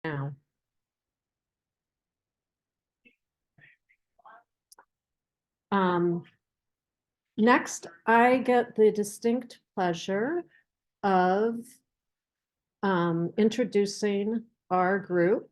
now. Next, I get the distinct pleasure of introducing our group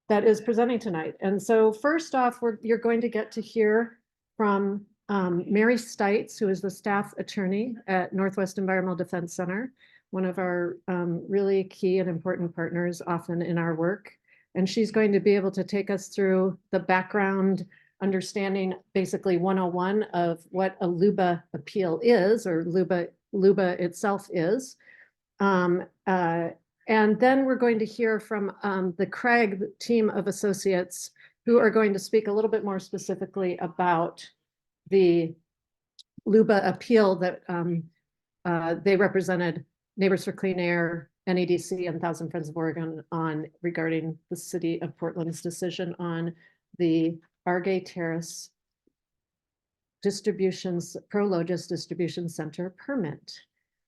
that is presenting tonight. And so first off, you're going to get to hear from Mary Stites, who is the staff attorney at Northwest Environmental Defense Center, one of our really key and important partners often in our work. And she's going to be able to take us through the background understanding, basically 101 of what a LUBA appeal is, or LUBA itself is. And then we're going to hear from the Crag team of associates who are going to speak a little bit more specifically about the LUBA appeal that they represented Neighbors for Clean Air, NEDC, and Thousand Friends of Oregon on regarding the city of Portland's decision on the Argay Terrace ProLogis distribution center permit.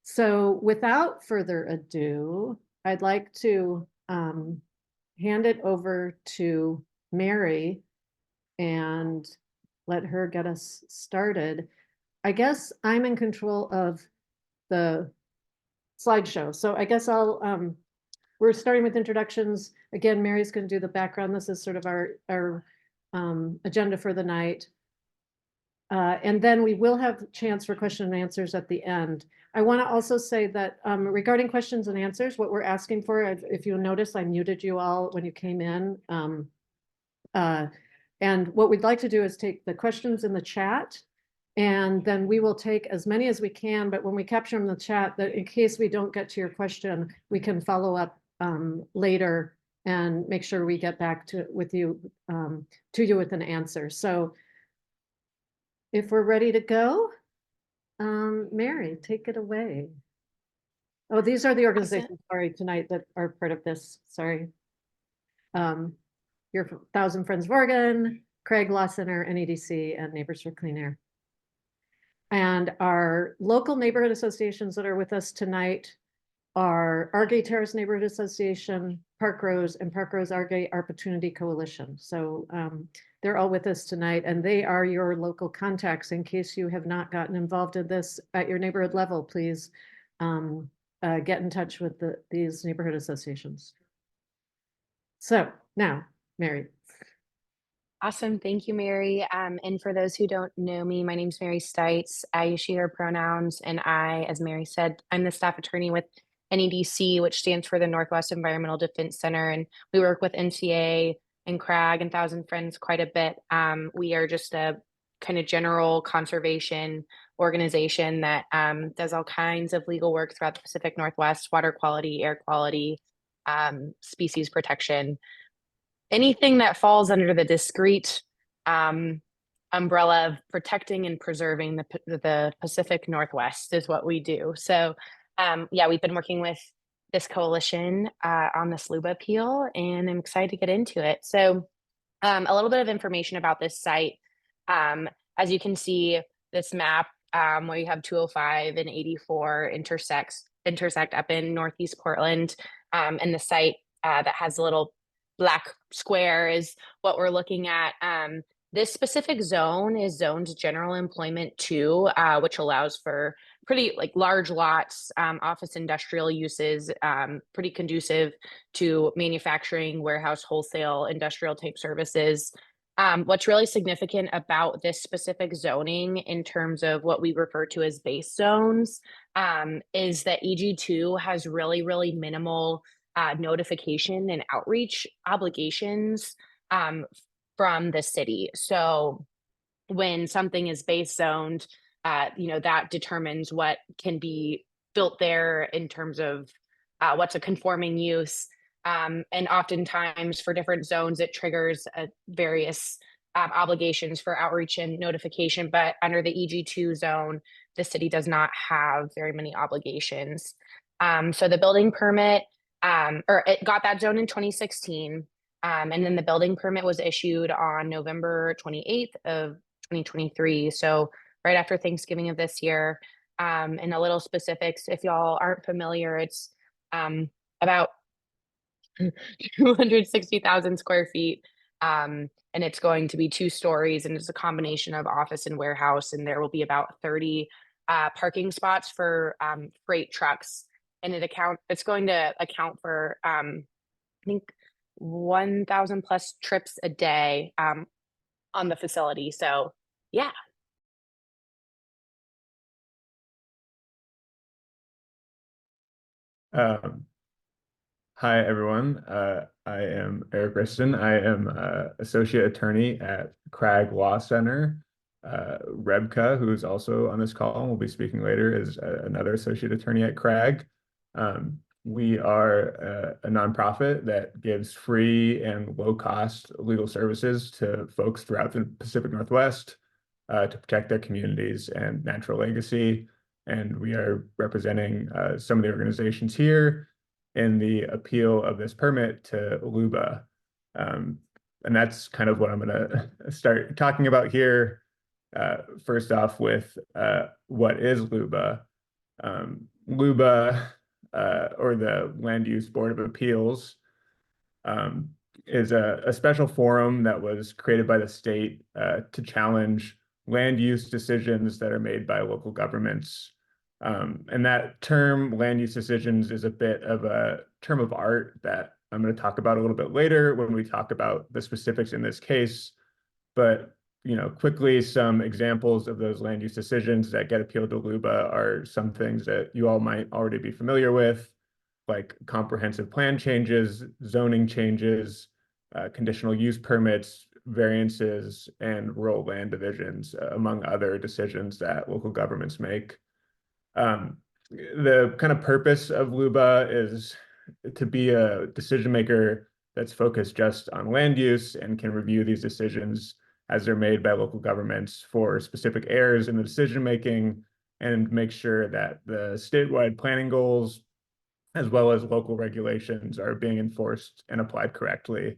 So without further ado, I'd like to hand it over to Mary and let her get us started. I guess I'm in control of the slideshow. So I guess we're starting with introductions. Again, Mary's going to do the background. This is sort of our agenda for the night. And then we will have a chance for question and answers at the end. I want to also say that regarding questions and answers, what we're asking for, if you'll notice, I muted you all when you came in. And what we'd like to do is take the questions in the chat, and then we will take as many as we can. But when we capture them in the chat, that in case we don't get to your question, we can follow up later and make sure we get back to you with an answer. So if we're ready to go, Mary, take it away. Oh, these are the organizations, sorry, tonight that are part of this, sorry. Your Thousand Friends of Oregon, Crag Law Center, NEDC, and Neighbors for Clean Air. And our local neighborhood associations that are with us tonight are Argay Terrace Neighborhood Association, Park Rose, and Park Rose Argay Opportunity Coalition. So they're all with us tonight, and they are your local contacts. In case you have not gotten involved in this at your neighborhood level, please get in touch with these neighborhood associations. So now, Mary. Awesome. Thank you, Mary. And for those who don't know me, my name's Mary Stites. I use she, her pronouns, and I, as Mary said, I'm the staff attorney with NEDC, which stands for the Northwest Environmental Defense Center. And we work with NCA and Crag and Thousand Friends quite a bit. We are just a kind of general conservation organization that does all kinds of legal work throughout the Pacific Northwest: water quality, air quality, species protection. Anything that falls under the discrete umbrella of protecting and preserving the Pacific Northwest is what we do. So yeah, we've been working with this coalition on this LUBA appeal, and I'm excited to get into it. So a little bit of information about this site. As you can see, this map where you have 205 and 84 intersect up in Northeast Portland, and the site that has a little black square is what we're looking at. This specific zone is zoned general employment 2, which allows for pretty large lots, office industrial uses, pretty conducive to manufacturing, warehouse, wholesale, industrial type services. What's really significant about this specific zoning in terms of what we refer to as base zones is that EG2 has really, really minimal notification and outreach obligations from the city. So when something is base zoned, that determines what can be built there in terms of what's a conforming use. And oftentimes for different zones, it triggers various obligations for outreach and notification. But under the EG2 zone, the city does not have very many obligations. So the building permit, or it got that zone in 2016. And then the building permit was issued on November 28th of 2023. So right after Thanksgiving of this year. And a little specifics, if y'all aren't familiar, it's about 260,000 square feet. And it's going to be 2 stories, and it's a combination of office and warehouse. And there will be about 30 parking spots for freight trucks. And it's going to account for I think 1,000 plus trips a day on the facility. So yeah. Um, Hi, everyone. I am Eric Riston. I am associate attorney at Crag Law Center. Rebecca, who is also on this call and will be speaking later, is another associate attorney at Crag. We are a nonprofit that gives free and low-cost legal services to folks throughout the Pacific Northwest to protect their communities and natural legacy. And we are representing some of the organizations here in the appeal of this permit to LUBA. And that's kind of what I'm going to start talking about here. First off with what is LUBA? LUBA, or the Land Use Board of Appeals, is a special forum that was created by the state to challenge land use decisions that are made by local governments. And that term, land use decisions, is a bit of a term of art that I'm going to talk about a little bit later when we talk about the specifics in this case. But, quickly, some examples of those land use decisions that get appealed to LUBA are some things that you all might already be familiar with, like comprehensive plan changes, zoning changes, conditional use permits, variances, and rural land divisions, among other decisions that local governments make. The kind of purpose of LUBA is to be a decision maker that's focused just on land use and can review these decisions as they're made by local governments for specific errors in the decision making and make sure that the statewide planning goals as well as local regulations are being enforced and applied correctly.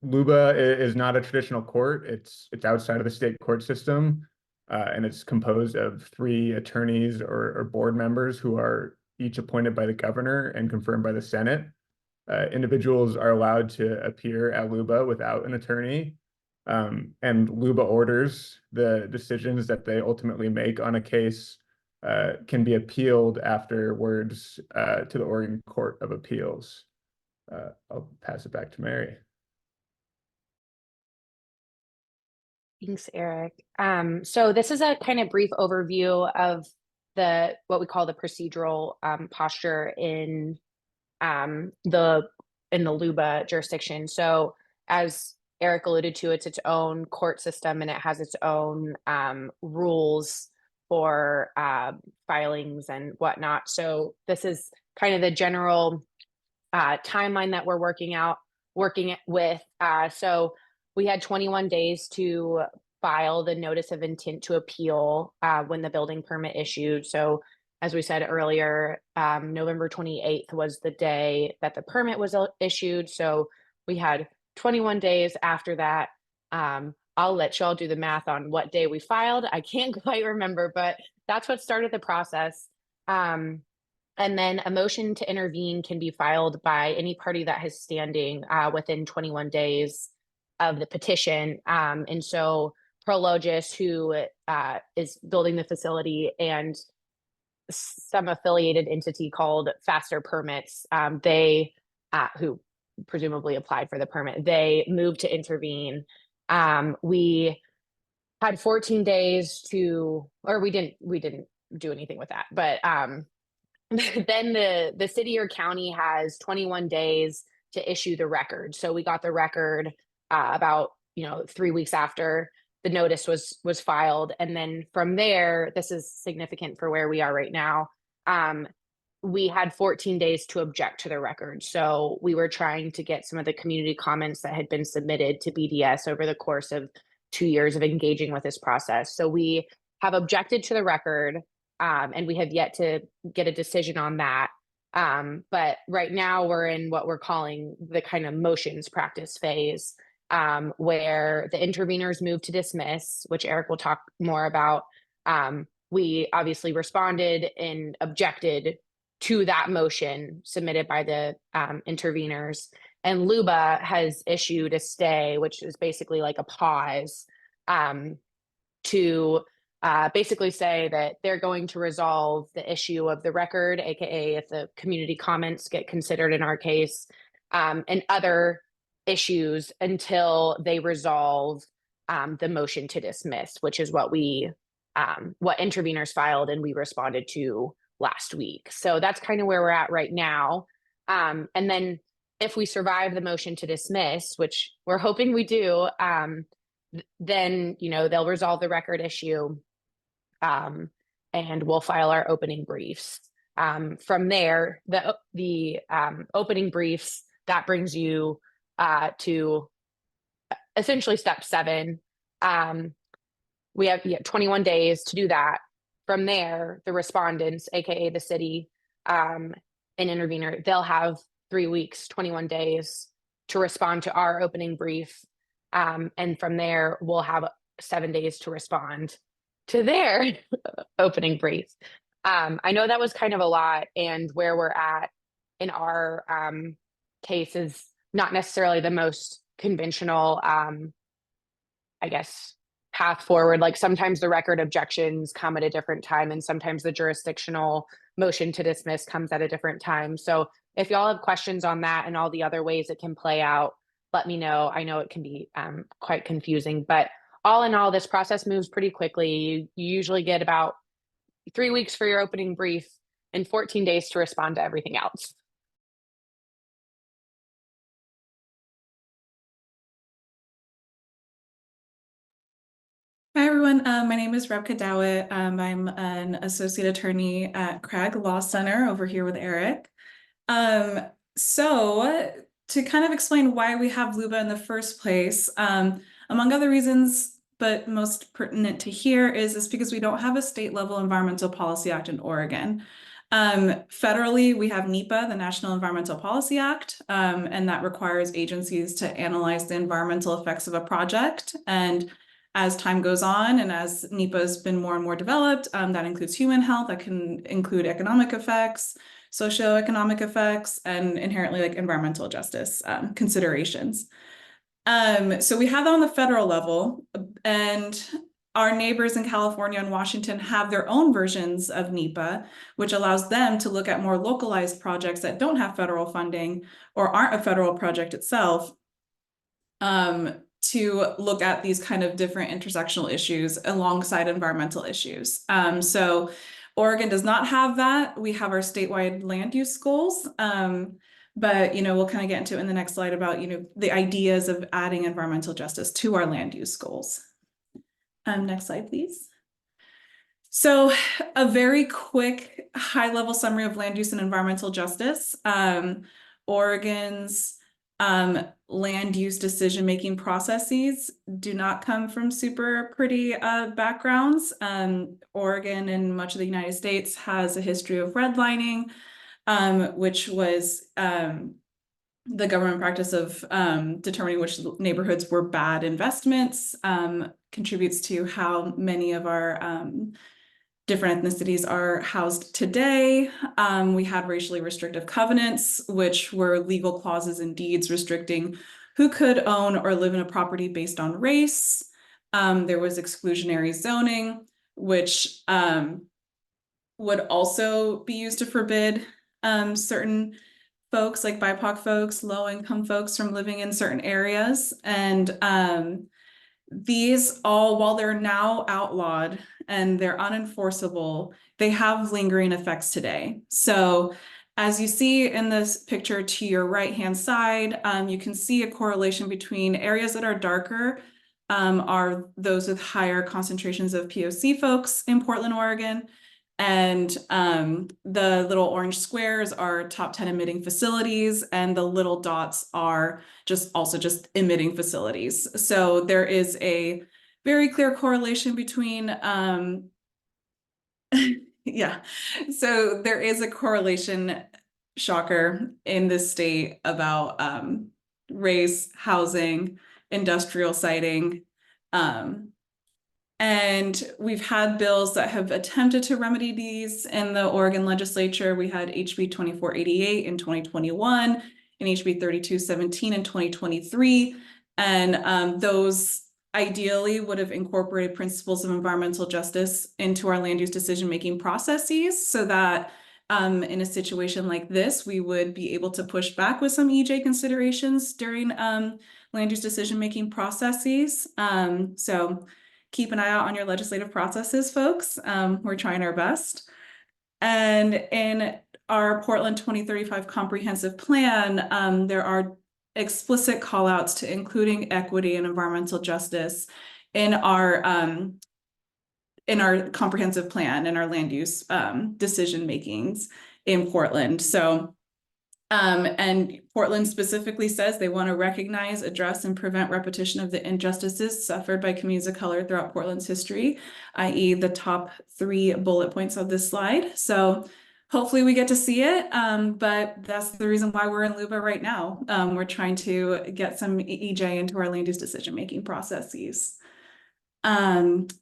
LUBA is not a traditional court. It's outside of the state court system. And it's composed of 3 attorneys or board members who are each appointed by the governor and confirmed by the Senate. Individuals are allowed to appear at LUBA without an attorney, and LUBA orders the decisions that they ultimately make on a case can be appealed afterwards to the Oregon Court of Appeals. I'll pass it back to Mary. Thanks, Eric. So this is a kind of brief overview of what we call the procedural posture in the LUBA jurisdiction. So as Eric alluded to, it's its own court system and it has its own rules for filings and whatnot. So this is kind of the general timeline that we're working with. So we had 21 days to file the notice of intent to appeal when the building permit issued. So as we said earlier, November 28th was the day that the permit was issued. So we had 21 days after that. I'll let y'all do the math on what day we filed. I can't quite remember, but that's what started the process. And then a motion to intervene can be filed by any party that has standing within 21 days of the petition. And so ProLogis, who is building the facility, and some affiliated entity called Faster Permits, they who presumably applied for the permit, they moved to intervene. We had 14 days or we didn't do anything with that, but then the city or county has 21 days to issue the record. So we got the record about 3 weeks after the notice was filed, and then from there, this is significant for where we are right now. We had 14 days to object to the record. So we were trying to get some of the community comments that had been submitted to BDS over the course of 2 years of engaging with this process. So we have objected to the record, and we have yet to get a decision on that. But right now we're in what we're calling the kind of motions practice phase, where the interveners move to dismiss, which Eric will talk more about. we obviously responded and objected to that motion submitted by the interveners. And LUBA has issued a stay, which is basically like a pause, to basically say that they're going to resolve the issue of the record, aka if the community comments get considered in our case, and other issues until they resolve the motion to dismiss, which is what what interveners filed and we responded to last week. So that's kind of where we're at right now. And then if we survive the motion to dismiss, which we're hoping we do, then, you know, they'll resolve the record issue, and we'll file our opening briefs. From there, the opening briefs, that brings you to essentially step 7. We have 21 days to do that. From there, the respondents, aka the city, and intervener, they'll have 3 weeks, 21 days to respond to our opening brief. And from there, we'll have 7 days to respond to their opening brief. I know that was kind of a lot, and where we're at in our case is not necessarily the most conventional, I guess, path forward. Like sometimes the record objections come at a different time, and sometimes the jurisdictional motion to dismiss comes at a different time. So if y'all have questions on that and all the other ways it can play out, let me know. I know it can be quite confusing, but all in all, this process moves pretty quickly. You usually get about 3 weeks for your opening brief and 14 days to respond to everything else. Hi, everyone. My name is Rebecca Dowett. I'm an associate attorney at Crag Law Center over here with Eric. So to kind of explain why we have LUBA in the first place, among other reasons, but most pertinent to here is because we don't have a state level Environmental Policy Act in Oregon. Federally, we have NEPA, the National Environmental Policy Act, and that requires agencies to analyze the environmental effects of a project. And as time goes on and as NEPA has been more and more developed, that includes human health, that can include economic effects, socioeconomic effects, and inherently like environmental justice considerations. So we have that on the federal level, and our neighbors in California and Washington have their own versions of NEPA, which allows them to look at more localized projects that don't have federal funding or aren't a federal project itself, to look at these kind of different intersectional issues alongside environmental issues. So Oregon does not have that. We have our statewide land use goals. But, you know, we'll kind of get into it in the next slide about, you know, the ideas of adding environmental justice to our land use goals. Next slide, please. So a very quick high level summary of land use and environmental justice. Oregon's land use decision-making processes do not come from super pretty backgrounds. Oregon and much of the United States has a history of redlining, which was the government practice of determining which neighborhoods were bad investments, contributes to how many of our different ethnicities are housed today. We had racially restrictive covenants, which were legal clauses in deeds restricting who could own or live in a property based on race. There was exclusionary zoning, which would also be used to forbid certain folks like BIPOC folks, low-income folks from living in certain areas. And these all, while they're now outlawed and they're unenforceable, they have lingering effects today. So as you see in this picture to your right-hand side, you can see a correlation between areas that are darker are those with higher concentrations of POC folks in Portland, Oregon. And the little orange squares are top 10 emitting facilities, and the little dots are just emitting facilities. So there is a very clear correlation between, yeah. So there is a correlation, shocker, in this state about race, housing, industrial siting, And we've had bills that have attempted to remedy these in the Oregon legislature. We had HB 2488 in 2021 and HB 3217 in 2023. And those ideally would have incorporated principles of environmental justice into our land use decision-making processes so that in a situation like this, we would be able to push back with some EJ considerations during land use decision-making processes. So keep an eye out on your legislative processes, folks. We're trying our best. And in our Portland 2035 comprehensive plan, there are explicit call outs to including equity and environmental justice in our comprehensive plan and our land use decision makings in Portland. So and Portland specifically says they want to recognize, address, and prevent repetition of the injustices suffered by communities of color throughout Portland's history, i.e. the top 3 bullet points of this slide. So hopefully we get to see it, but that's the reason why we're in LUBA right now. We're trying to get some EJ into our land use decision-making processes. And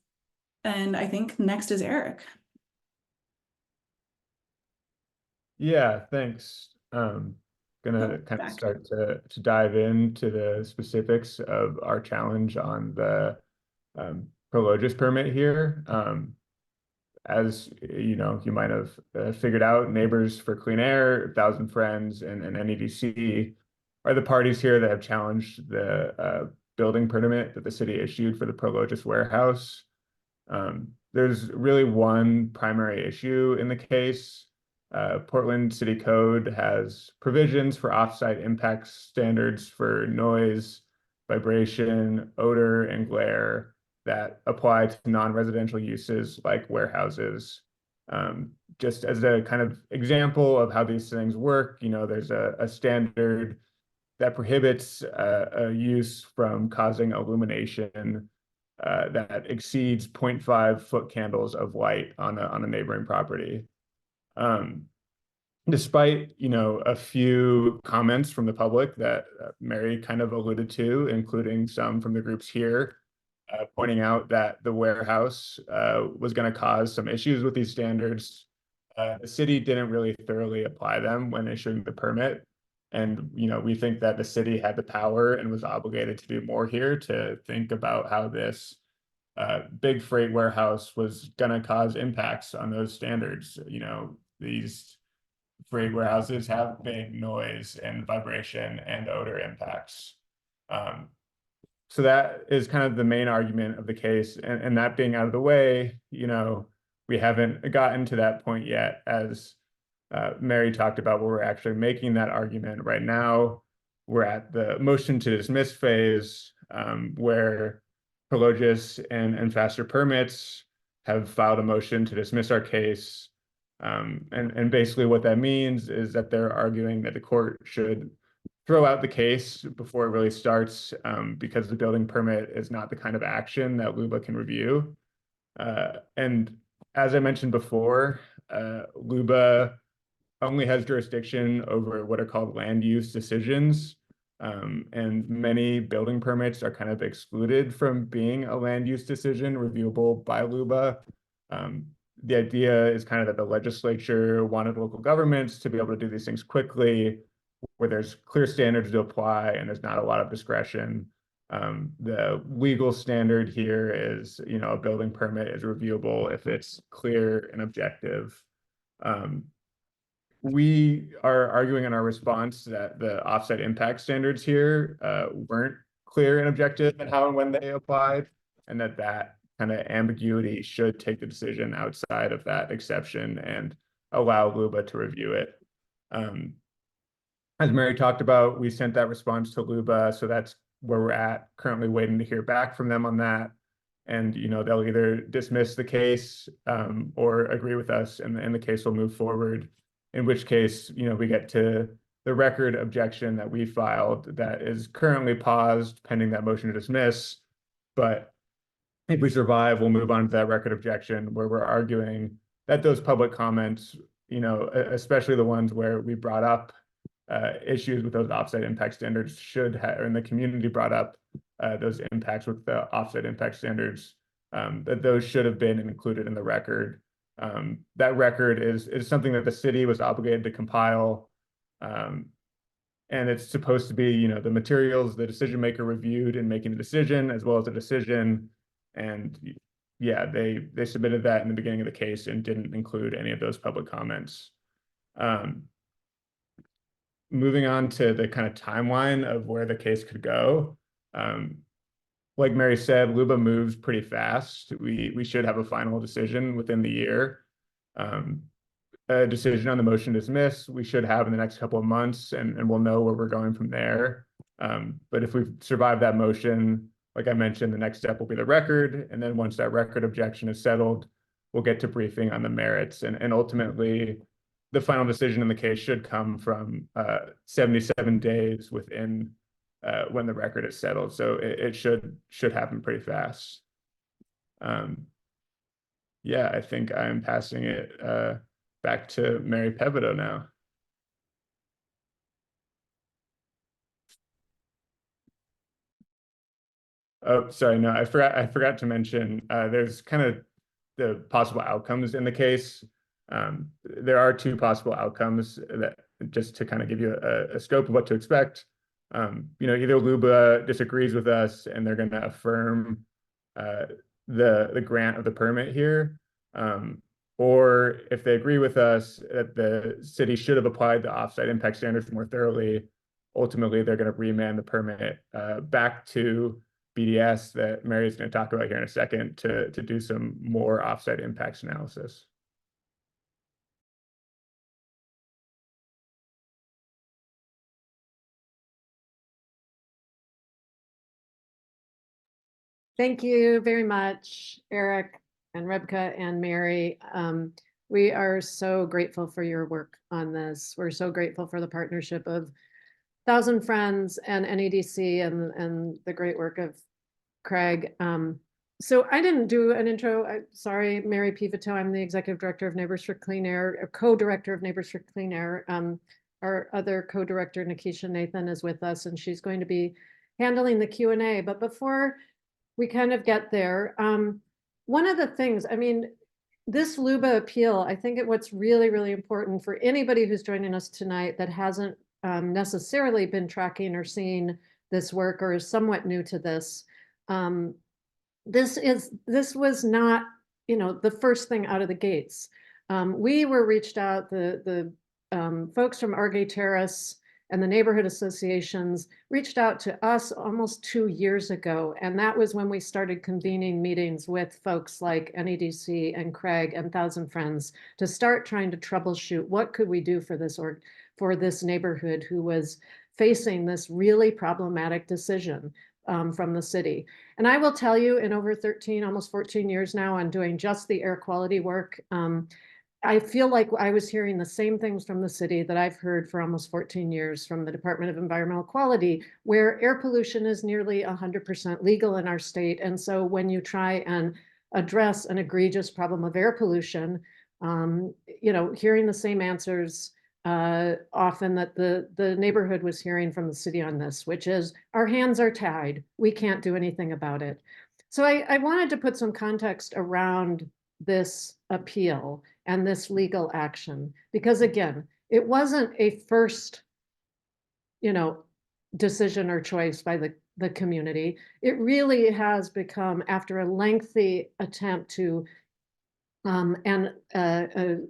I think next is Eric. Yeah, thanks. Gonna kind of start to dive into the specifics of our challenge on the ProLogis permit here. As you know, you might have figured out, Neighbors for Clean Air, 1,000 Friends, and NEDC are the parties here that have challenged the building permit that the city issued for the ProLogis warehouse. There's really one primary issue in the case. Portland City Code has provisions for offsite impact standards for noise, vibration, odor, and glare that apply to non-residential uses like warehouses. Just as a kind of example of how these things work, you know, there's a standard that prohibits a use from causing illumination that exceeds 0.5 foot candles of light on a neighboring property. Despite, you know, a few comments from the public that Mary kind of alluded to, including some from the groups here, pointing out that the warehouse was going to cause some issues with these standards, the city didn't really thoroughly apply them when issuing the permit. And, you know, we think that the city had the power and was obligated to do more here to think about how this big freight warehouse was going to cause impacts on those standards. You know, these freight warehouses have big noise and vibration and odor impacts. So that is kind of the main argument of the case. And that being out of the way, you know, we haven't gotten to that point yet, as Mary talked about, where we're actually making that argument right now. We're at the motion to dismiss phase, where ProLogis and Faster Permits have filed a motion to dismiss our case. And basically what that means is that they're arguing that the court should throw out the case before it really starts, because the building permit is not the kind of action that LUBA can review. And as I mentioned before, LUBA only has jurisdiction over what are called land use decisions. And many building permits are kind of excluded from being a land use decision reviewable by LUBA. The idea is kind of that the legislature wanted local governments to be able to do these things quickly, where there's clear standards to apply and there's not a lot of discretion. The legal standard here is, you know, a building permit is reviewable if it's clear and objective. We are arguing in our response that the offsite impact standards here weren't clear and objective in how and when they applied, and that kind of ambiguity should take the decision outside of that exception and allow LUBA to review it. As Mary talked about, we sent that response to LUBA, so that's where we're at, currently waiting to hear back from them on that. And, you know, they'll either dismiss the case or agree with us, and the case will move forward, in which case, you know, we get to the record objection that we filed that is currently paused pending that motion to dismiss. But if we survive, we'll move on to that record objection where we're arguing that those public comments, you know, especially the ones where we brought up issues with those offsite impact standards should have, or in the community brought up those impacts with the offsite impact standards that those should have been included in the record. That record is something that the city was obligated to compile. And it's supposed to be, you know, the materials the decision maker reviewed in making the decision, as well as the decision. And yeah, they submitted that in the beginning of the case and didn't include any of those public comments. Moving on to the kind of timeline of where the case could go. Like Mary said, LUBA moves pretty fast. We should have a final decision within the year. A decision on the motion to dismiss we should have in the next couple of months, and we'll know where we're going from there. But if we survive that motion, like I mentioned, the next step will be the record, and then once that record objection is settled, we'll get to briefing on the merits, and ultimately the final decision in the case should come from 77 days within when the record is settled. So it should happen pretty fast. Yeah, I think I'm passing it back to Mary Pevedo now. Oh, sorry, no, I forgot to mention, there's kind of the possible outcomes in the case. There are two possible outcomes that, just to kind of give you a scope of what to expect. You know, either LUBA disagrees with us and they're going to affirm the grant of the permit here, or if they agree with us that the city should have applied the offsite impact standards more thoroughly, ultimately they're going to remand the permit back to BDS that Mary's going to talk about here in a second to do some more offsite impacts analysis. Thank you very much, Eric and Rebecca and Mary. We are so grateful for your work on this. We're so grateful for the partnership of Thousand Friends and NEDC and the great work of Crag. So I didn't do an intro. Sorry, Mary Peveto. I'm the Executive Director of Neighbors for Clean Air, or Co-Director of Neighbors for Clean Air. Our other co-director, Nikisha Nathan, is with us, and she's going to be handling the Q&A. But before we kind of get there, one of the things, I mean, this LUBA appeal, I think what's really, really important for anybody who's joining us tonight that hasn't necessarily been tracking or seeing this work or is somewhat new to this, this was not, you know, the first thing out of the gates. We were reached out, the folks from Argay Terrace and the neighborhood associations reached out to us almost 2 years ago. And that was when we started convening meetings with folks like NEDC and Crag and Thousand Friends to start trying to troubleshoot what could we do for this neighborhood who was facing this really problematic decision from the city. And I will tell you, in over 13, almost 14 years now on doing just the air quality work, I feel like I was hearing the same things from the city that I've heard for almost 14 years from the Department of Environmental Quality, where air pollution is nearly 100% legal in our state. And so when you try and address an egregious problem of air pollution, you know, hearing the same answers often that the neighborhood was hearing from the city on this, which is our hands are tied. We can't do anything about it. So I wanted to put some context around this appeal and this legal action, because again, it wasn't a first, you know, decision or choice by the community. It really has become, after a lengthy attempt to and a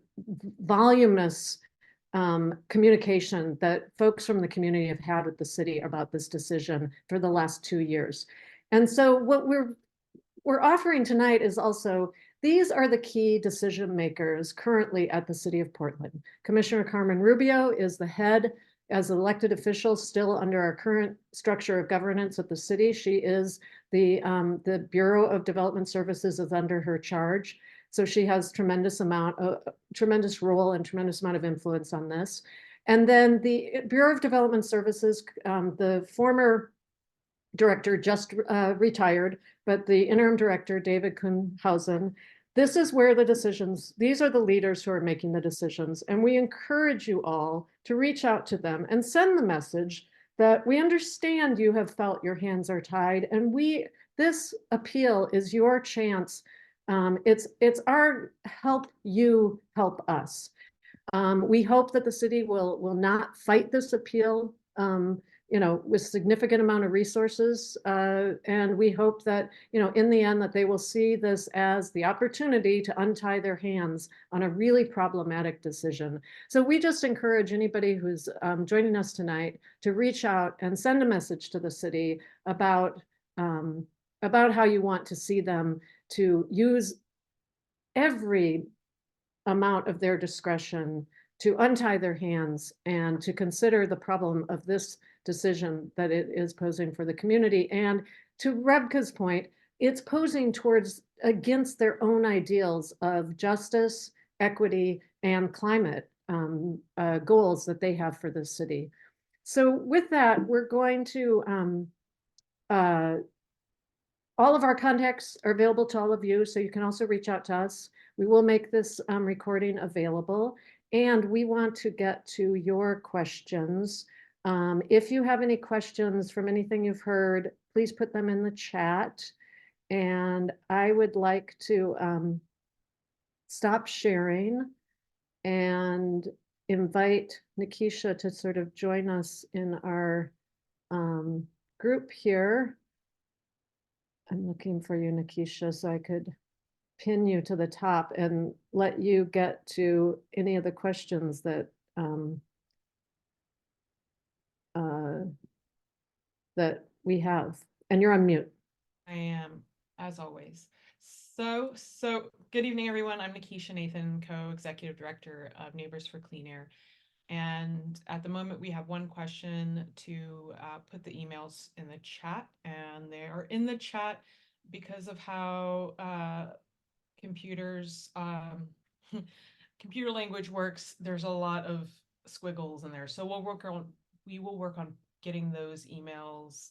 voluminous communication that folks from the community have had with the city about this decision for the last 2 years. And so what we're offering tonight is also, these are the key decision makers currently at the City of Portland. Commissioner Carmen Rubio is the head as an elected official still under our current structure of governance at the city. She is the Bureau of Development Services is under her charge. So she has tremendous role and tremendous amount of influence on this. And then the Bureau of Development Services, the former director just retired, but the interim director, David Kuhnhausen, this is where the decisions, these are the leaders who are making the decisions. And we encourage you all to reach out to them and send the message that we understand you have felt your hands are tied, and this appeal is your chance. It's our help you help us. We hope that the city will not fight this appeal, with significant amount of resources. And we hope that, in the end, that they will see this as the opportunity to untie their hands on a really problematic decision. So we just encourage anybody who's joining us tonight to reach out and send a message to the city about how you want to see them to use every amount of their discretion to untie their hands and to consider the problem of this decision that it is posing for the community. And to Rebecca's point, it's posing against their own ideals of justice, equity, and climate goals that they have for the city. So with that, we're going to, all of our contacts are available to all of you, so you can also reach out to us. We will make this recording available, and we want to get to your questions. If you have any questions from anything you've heard, please put them in the chat. And I would like to stop sharing and invite Nikisha to sort of join us in our group here. I'm looking for you, Nikisha, so I could pin you to the top and let you get to any of the questions that that we have. And you're on mute. I am, as always. So good evening, everyone. I'm Nikisha Nathan, co-executive director of Neighbors for Clean Air. And at the moment, we have one question to put the emails in the chat, and they are in the chat because of how computers, computer language works. There's a lot of squiggles in there. So we will work on getting those emails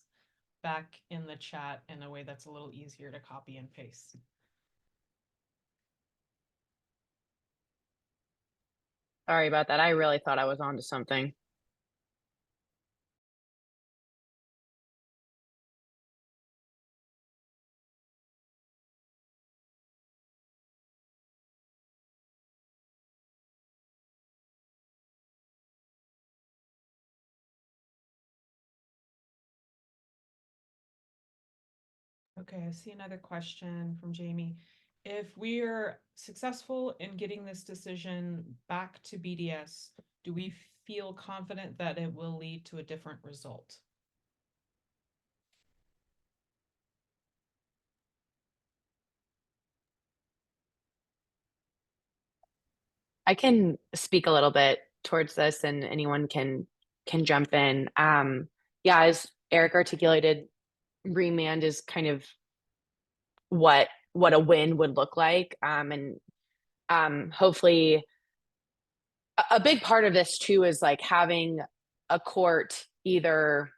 back in the chat in a way that's a little easier to copy and paste. Sorry about that. I really thought I was onto something. Okay, I see another question from Jamie. If we are successful in getting this decision back to BDS, do we feel confident that it will lead to a different result? I can speak a little bit towards this, and anyone can jump in. Yeah, as Eric articulated, remand is kind of what a win would look like. And hopefully a big part of this too is like having a court either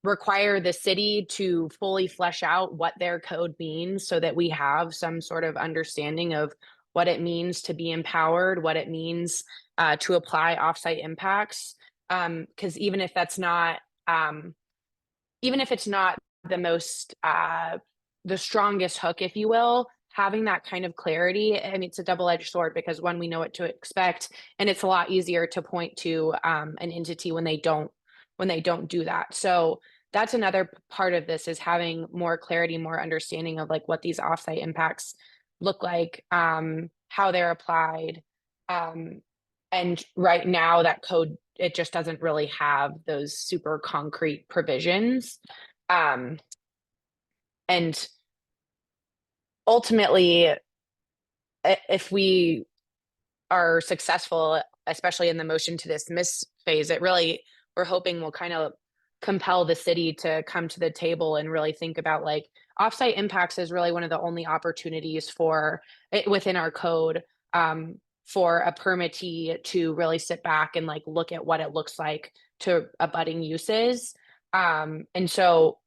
require the city to fully flesh out what their code means so that we have some sort of understanding of what it means to be empowered, what it means to apply offsite impacts. Because even if that's not, even if it's not the most, the strongest hook, if you will, having that kind of clarity, I mean, it's a double-edged sword, because one, we know what to expect, and it's a lot easier to point to an entity when they don't do that. So that's another part of this, is having more clarity, more understanding of like what these offsite impacts look like, how they're applied. And right now that code, it just doesn't really have those super concrete provisions. And ultimately, if we are successful, especially in the motion to dismiss phase, it really, we're hoping will kind of compel the city to come to the table and really think about like offsite impacts is really one of the only opportunities for it within our code, for a permittee to really sit back and like look at what it looks like to abutting uses. And so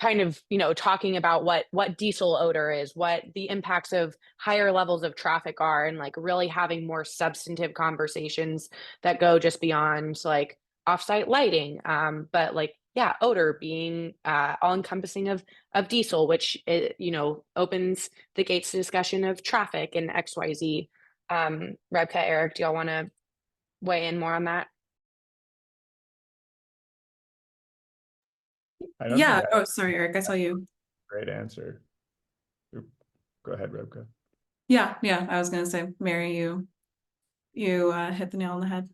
kind of, talking about what diesel odor is, what the impacts of higher levels of traffic are, and like really having more substantive conversations that go just beyond like offsite lighting. But like, yeah, odor being all encompassing of diesel, which opens the gates to discussion of traffic and XYZ. Rebecca, Eric, do y'all want to weigh in more on that? I don't Yeah. think I have Oh, sorry, Eric. I saw you. a great answer. Oop, go ahead, Rebecca. Yeah. I was gonna say, Mary, you hit the nail on the head.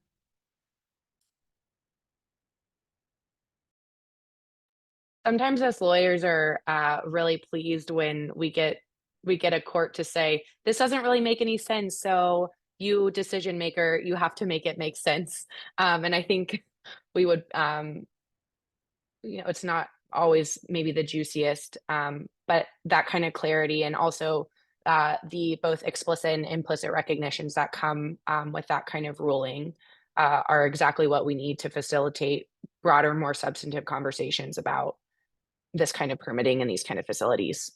Sometimes us lawyers are really pleased when we get a court to say this doesn't really make any sense, so you decision maker, you have to make it make sense. And I think we would it's not always maybe the juiciest, but that kind of clarity, and also the both explicit and implicit recognitions that come with that kind of ruling are exactly what we need to facilitate broader, more substantive conversations about this kind of permitting in these kind of facilities.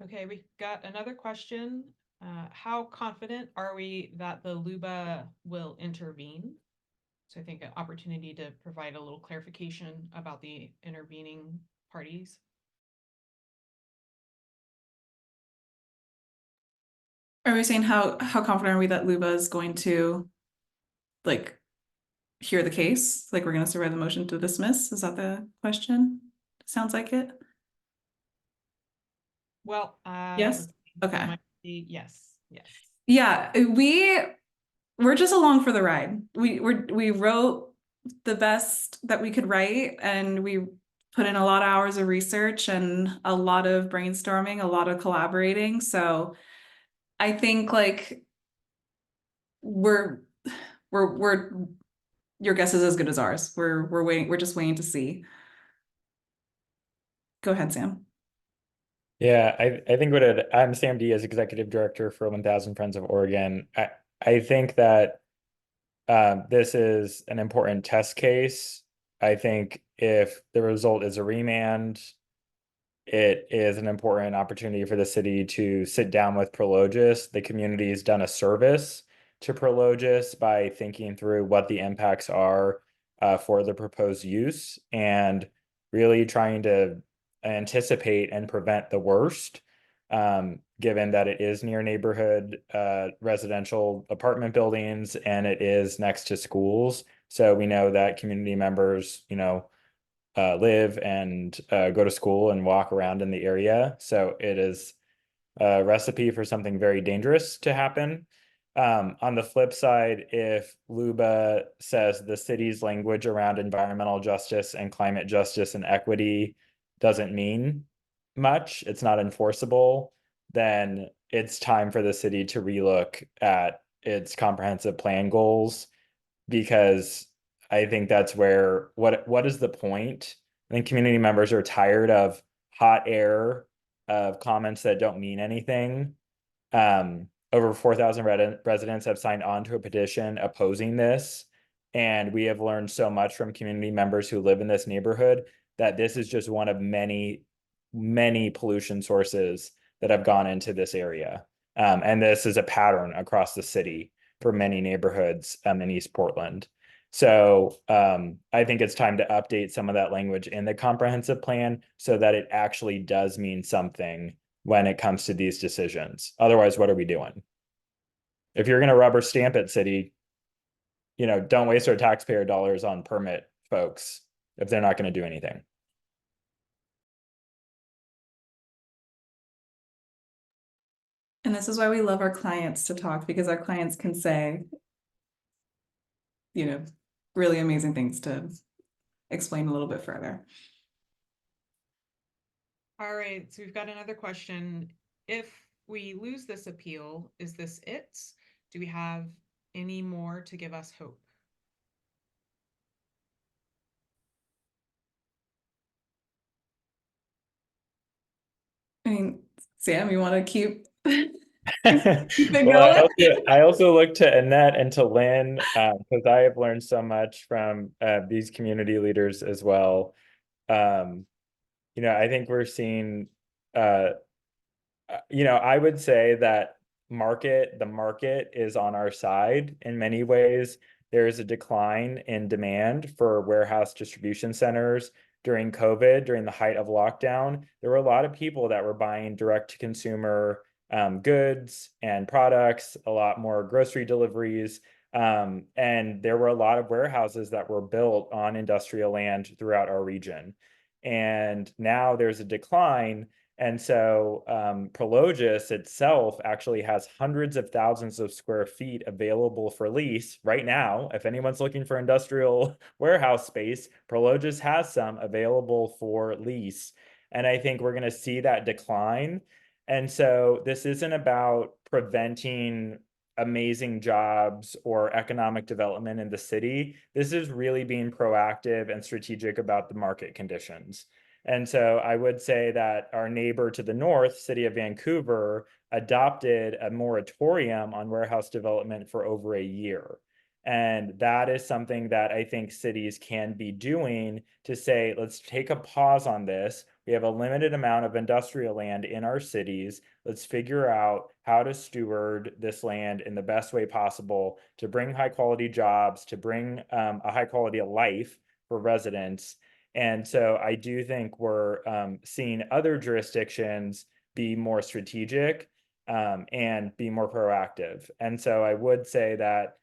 Okay, we got another question. How confident are we that the LUBA will intervene? So I think an opportunity to provide a little clarification about the intervening parties. Are we saying how confident are we that LUBA is going to like hear the case? Like we're going to survey the motion to dismiss? Is that the question? Sounds like it. Well, Yes. Okay. Yes. Yeah, we're just along for the ride. We wrote the best that we could write, and we put in a lot of hours of research and a lot of brainstorming, a lot of collaborating. So I think like we're your guess is as good as ours. We're waiting, we're just waiting to see. Go ahead, Sam. Yeah, I think I'm Sam D as executive director for 1000 Friends of Oregon. I think that this is an important test case. I think if the result is a remand, it is an important opportunity for the city to sit down with ProLogis. The community has done a service to ProLogis by thinking through what the impacts are for the proposed use, and really trying to anticipate and prevent the worst, given that it is near neighborhood residential apartment buildings and it is next to schools. So we know that community members, live and go to school and walk around in the area. So it is a recipe for something very dangerous to happen. On the flip side, if LUBA says the city's language around environmental justice and climate justice and equity doesn't mean much, it's not enforceable, then it's time for the city to relook at its comprehensive plan goals, because I think that's where, what is the point? I think community members are tired of hot air, of comments that don't mean anything. Over 4,000 residents have signed on to a petition opposing this. And we have learned so much from community members who live in this neighborhood that this is just one of many, many pollution sources that have gone into this area. And this is a pattern across the city for many neighborhoods in East Portland. So I think it's time to update some of that language in the comprehensive plan so that it actually does mean something when it comes to these decisions. Otherwise, what are we doing? If you're going to rubber stamp it, city, don't waste our taxpayer dollars on permit folks if they're not going to do anything. And this is why we love our clients to talk, because our clients can say, really amazing things to explain a little bit further. All right, so we've got another question. If we lose this appeal, is this it? Do we have any more to give us hope? I mean, Sam, you want to keep Keep it Well, going. I also look to Annette and to Lynn because I have learned so much from these community leaders as well. I think we're seeing, I would say that the market is on our side in many ways. There's a decline in demand for warehouse distribution centers during COVID, during the height of lockdown. There were a lot of people that were buying direct to consumer goods and products, a lot more grocery deliveries. And there were a lot of warehouses that were built on industrial land throughout our region. And now there's a decline. And so ProLogis itself actually has hundreds of thousands of square feet available for lease right now. If anyone's looking for industrial warehouse space, ProLogis has some available for lease. And I think we're going to see that decline. And so this isn't about preventing amazing jobs or economic development in the city. This is really being proactive and strategic about the market conditions. And so I would say that our neighbor to the north, City of Vancouver, adopted a moratorium on warehouse development for over a year. And that is something that I think cities can be doing to say, let's take a pause on this. We have a limited amount of industrial land in our cities. Let's figure out how to steward this land in the best way possible to bring high quality jobs, to bring a high quality of life for residents. And so I do think we're seeing other jurisdictions be more strategic and be more proactive. And so I would say that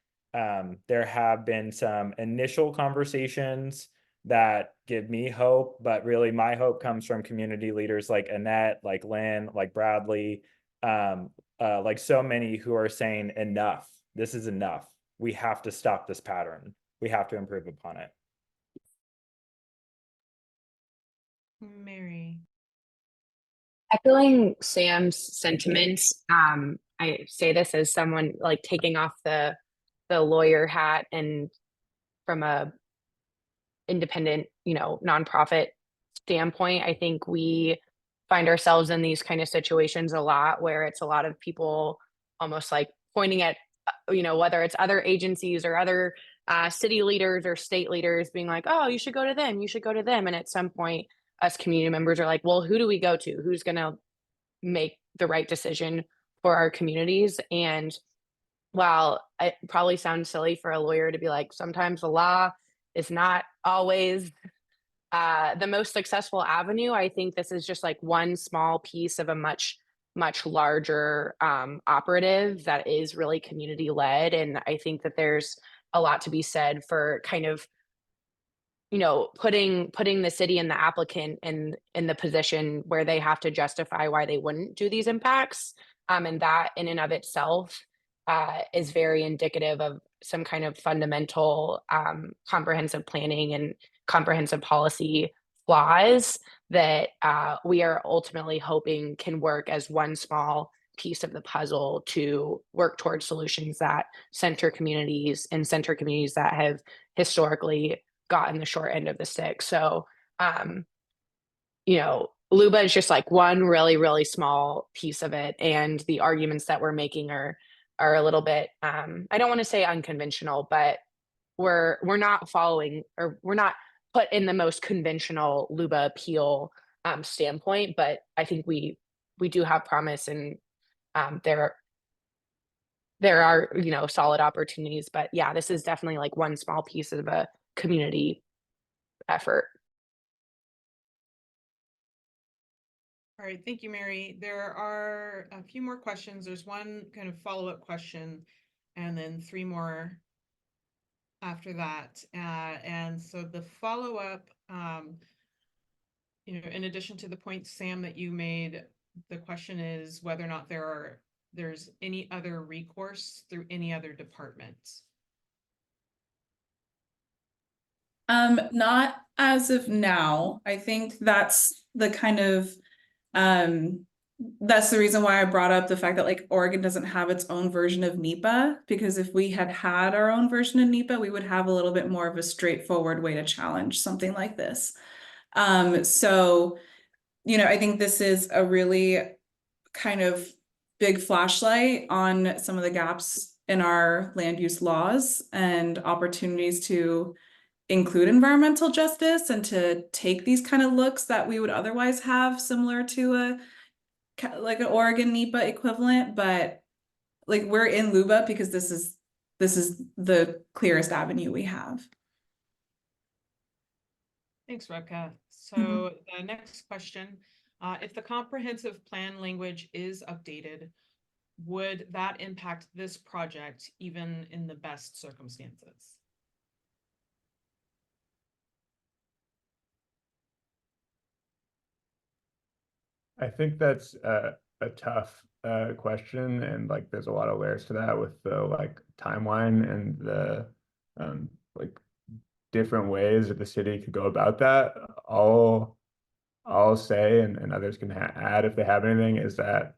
there have been some initial conversations that give me hope, but really my hope comes from community leaders like Annette, like Lynn, like Bradley, like so many who are saying enough. This is enough. We have to stop this pattern. We have to improve upon it. Mary. Echoing Sam's sentiments, I say this as someone like taking off the lawyer hat and from a independent, nonprofit standpoint. I think we find ourselves in these kind of situations a lot where it's a lot of people almost like pointing at, whether it's other agencies or other city leaders or state leaders being like, oh, you should go to them, you should go to them. And at some point, us community members are like, well, who do we go to? Who's going to make the right decision for our communities? And while it probably sounds silly for a lawyer to be like, sometimes the law is not always the most successful avenue, I think this is just like one small piece of a much larger operative that is really community led. And I think that there's a lot to be said for kind of putting the city and the applicant in the position where they have to justify why they wouldn't do these impacts. And that in and of itself is very indicative of some kind of fundamental comprehensive planning and comprehensive policy flaws that we are ultimately hoping can work as one small piece of the puzzle to work towards solutions that center communities that have historically gotten the short end of the stick. So, LUBA is just like one really, really small piece of it. And the arguments that we're making are a little bit, I don't want to say unconventional, but we're not following, or we're not put in the most conventional LUBA appeal standpoint, but I think we do have promise, and there are, solid opportunities. But yeah, this is definitely like one small piece of a community effort. All right, thank you, Mary. There are a few more questions. There's one kind of follow-up question, and then 3 more after that. And so the follow-up, in addition to the point, Sam, that you made, the question is whether or not there's any other recourse through any other departments. Not as of now. I think that's the kind of that's the reason why I brought up the fact that like Oregon doesn't have its own version of NEPA, because if we had our own version of NEPA, we would have a little bit more of a straightforward way to challenge something like this. So, I think this is a really kind of big flashlight on some of the gaps in our land use laws and opportunities to include environmental justice and to take these kind of looks that we would otherwise have similar to like an Oregon NEPA equivalent, but like we're in LUBA because this is the clearest avenue we have. Thanks, Rebecca. So the next question, if the comprehensive plan language is updated, would that impact this project even in the best circumstances? I think that's a tough question, and like there's a lot of layers to that with the like timeline and the like different ways that the city could go about that. I'll say, and others can add if they have anything, is that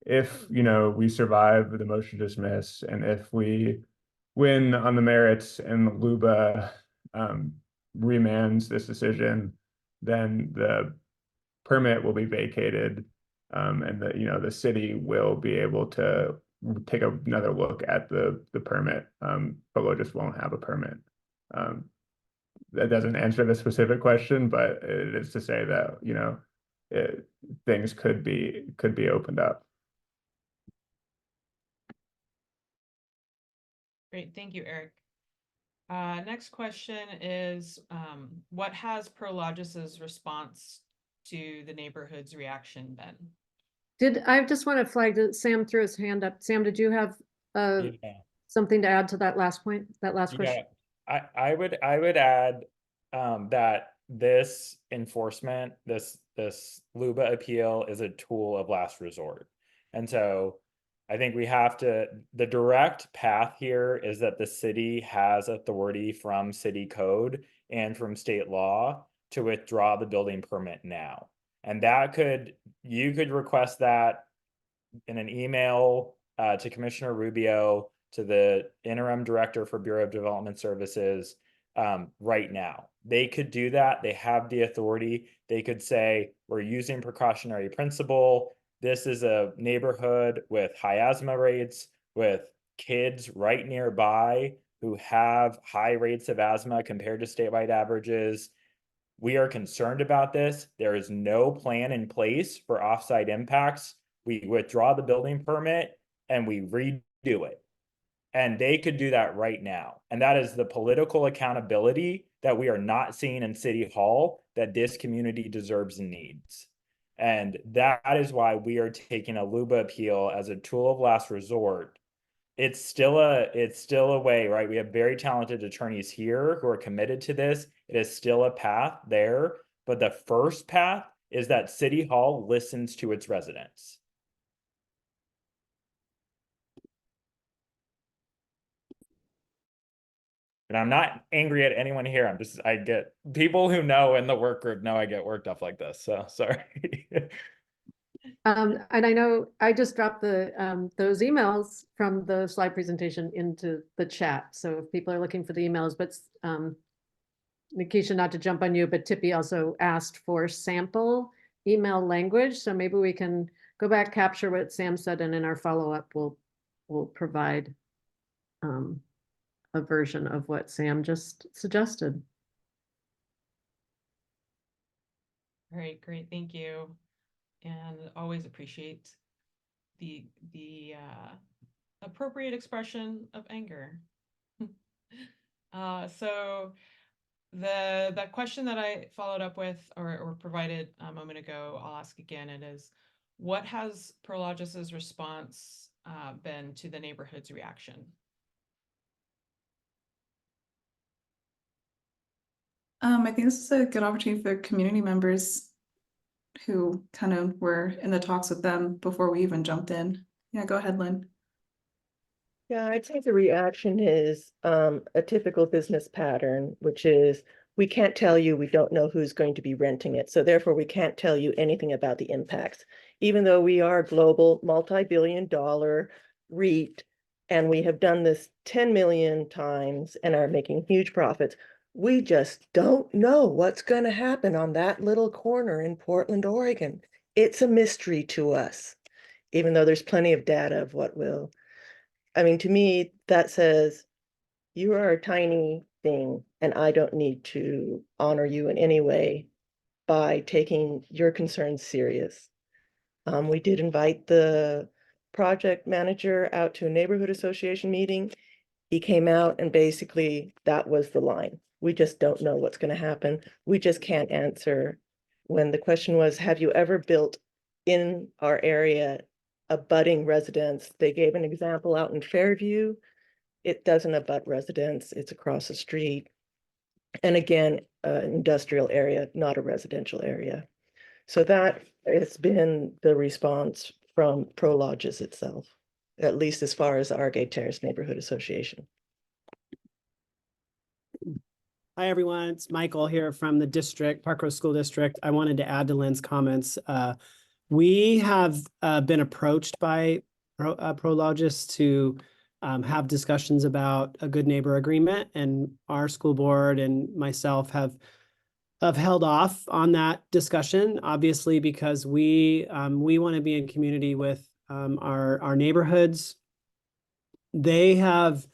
if we survive the motion to dismiss, and if we win on the merits and LUBA remands this decision, then the permit will be vacated, and the city will be able to take another look at the permit. ProLogis won't have a permit. That doesn't answer the specific question, but it is to say that things could be opened up. Great, thank you, Eric. Next question is, what has ProLogis's response to the neighborhood's reaction been? I just want to flag that Sam threw his hand up. Sam, did you have Yeah. something to add to that last point, that last question? I would add that this enforcement, this LUBA appeal is a tool of last resort. And so I think we have to, the direct path here is that the city has authority from city code and from state law to withdraw the building permit now. And that you could request that in an email to Commissioner Rubio, to the interim director for Bureau of Development Services right now. They could do that. They have the authority. They could say, we're using precautionary principle. This is a neighborhood with high asthma rates, with kids right nearby who have high rates of asthma compared to statewide averages. We are concerned about this. There is no plan in place for offsite impacts. We withdraw the building permit and we redo it. And they could do that right now. And that is the political accountability that we are not seeing in City Hall that this community deserves and needs. And that is why we are taking a LUBA appeal as a tool of last resort. It's still a way, right? We have very talented attorneys here who are committed to this. It is still a path there, but the first path is that City Hall listens to its residents. And I'm not angry at anyone here. I get people who know in the work group know I get worked up like this. So sorry. And I know I just dropped those emails from the slide presentation into the chat. So if people are looking for the emails, but Nikisha, not to jump on you, but Tippy also asked for sample email language. So maybe we can go back, capture what Sam said, and in our follow-up, we'll provide a version of what Sam just suggested. All right, great, thank you. And always appreciate the appropriate expression of anger. So the question that I followed up with or provided a moment ago, I'll ask again. It is, what has ProLogis's response been to the neighborhood's reaction? I think this is a good opportunity for community members who kind of were in the talks with them before we even jumped in. Yeah, go ahead, Lynn. Yeah, I'd say the reaction is a typical business pattern, which is we can't tell you, we don't know who's going to be renting it. So therefore, we can't tell you anything about the impacts. Even though we are a global multi-billion-dollar REIT, and we have done this 10 million times and are making huge profits, we just don't know what's going to happen on that little corner in Portland, Oregon. It's a mystery to us. even though there's plenty of data of what will. I mean, to me, that says you are a tiny thing and I don't need to honor you in any way by taking your concerns serious. We did invite the project manager out to a neighborhood association meeting. He came out and basically that was the line. We just don't know what's going to happen. We just can't answer. When the question was, have you ever built in our area abutting residence? They gave an example out in Fairview. It doesn't abut residence, it's across the street. And again, industrial area, not a residential area. So that has been the response from ProLogis itself, at least as far as the Argay Terrace Neighborhood Association. Hi, everyone. It's Michael here from the district, Park Road School District. I wanted to add to Lynn's comments. We have been approached by ProLogis to have discussions about a good neighbor agreement, and our school board and myself have held off on that discussion, obviously, because we want to be in community with our neighborhoods. They have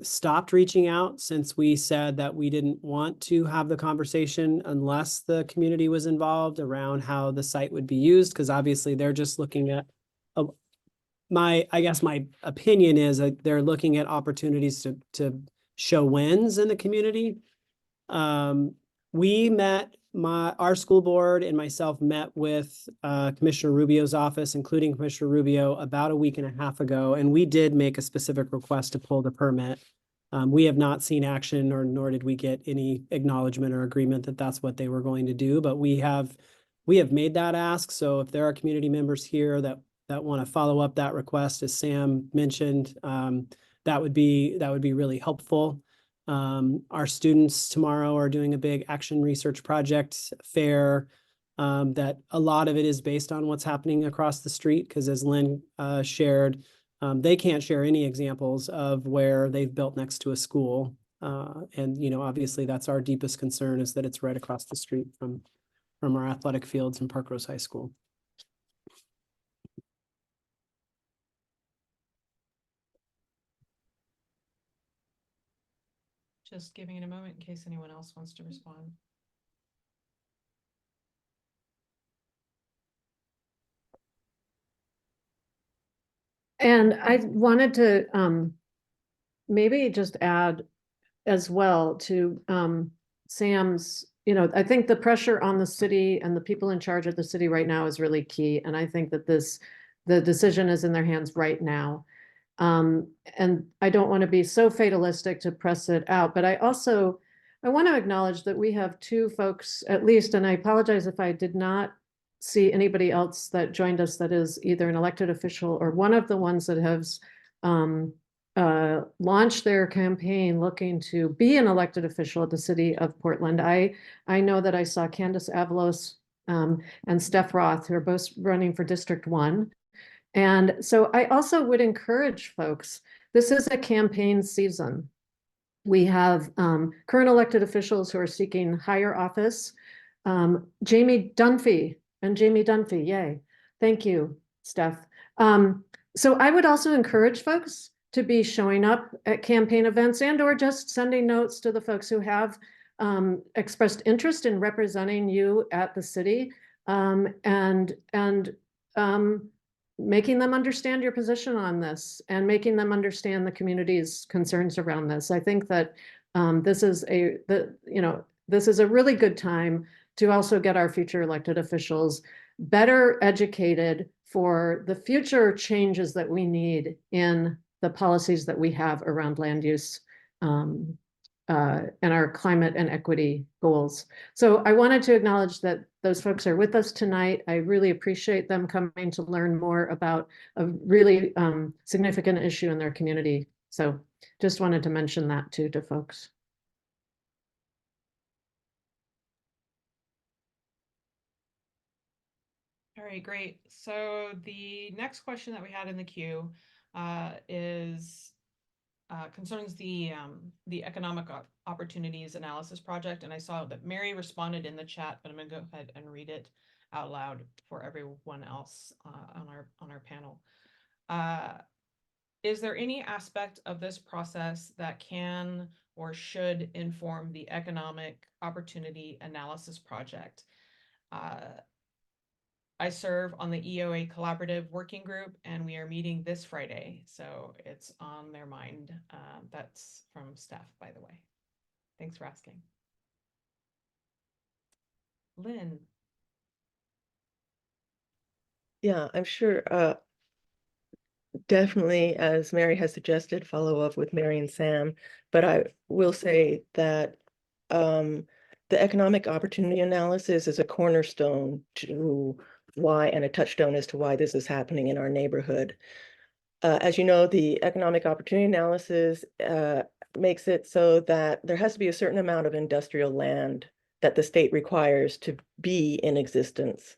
stopped reaching out since we said that we didn't want to have the conversation unless the community was involved around how the site would be used, because obviously they're just looking at I guess my opinion is that they're looking at opportunities to show wins in the community. We met, our school board and myself met with Commissioner Rubio's office, including Commissioner Rubio, about a week and a half ago, and we did make a specific request to pull the permit. We have not seen action, nor did we get any acknowledgement or agreement that that's what they were going to do, but we have made that ask. So if there are community members here that want to follow up that request, as Sam mentioned, that would be really helpful. Our students tomorrow are doing a big action research project fair that a lot of it is based on what's happening across the street, because as Lynn shared, they can't share any examples of where they've built next to a school. And, you know, obviously that's our deepest concern, is that it's right across the street from our athletic fields in Park Rose High School. Just giving it a moment in case anyone else wants to respond. And I wanted to maybe just add as well to Sam's, you know, I think the pressure on the city and the people in charge of the city right now is really key. And I think that the decision is in their hands right now. And I don't want to be so fatalistic to press it out, but I want to acknowledge that we have two folks at least, and I apologize if I did not see anybody else that joined us that is either an elected official or one of the ones that has launched their campaign looking to be an elected official at the city of Portland. I know that I saw Candace Avalos and Steph Roth, who are both running for District 1. And so I also would encourage folks, this is a campaign season. We have current elected officials who are seeking higher office. Jamie Dunphy, yay. Thank you, Steph. So I would also encourage folks to be showing up at campaign events and or just sending notes to the folks who have expressed interest in representing you at the city, and making them understand your position on this and making them understand the community's concerns around this. I think that this is a really good time to also get our future elected officials better educated for the future changes that we need in the policies that we have around land use and our climate and equity goals. So I wanted to acknowledge that those folks are with us tonight. I really appreciate them coming to learn more about a really significant issue in their community. So just wanted to mention that too to folks. All right, great. So the next question that we had in the queue concerns the economic opportunities analysis project, and I saw that Mary responded in the chat, but I'm gonna go ahead and read it. out loud for everyone else on our panel. Is there any aspect of this process that can or should inform the economic opportunity analysis project? I serve on the EOA Collaborative Working Group, and we are meeting this Friday, so it's on their mind. That's from staff, by the way. Thanks for asking. Lynn. Yeah, I'm sure, definitely, as Mary has suggested, follow up with Mary and Sam, but I will say that the economic opportunity analysis is a cornerstone to why, and a touchstone as to why this is happening in our neighborhood. As you know, the economic opportunity analysis makes it so that there has to be a certain amount of industrial land that the state requires to be in existence.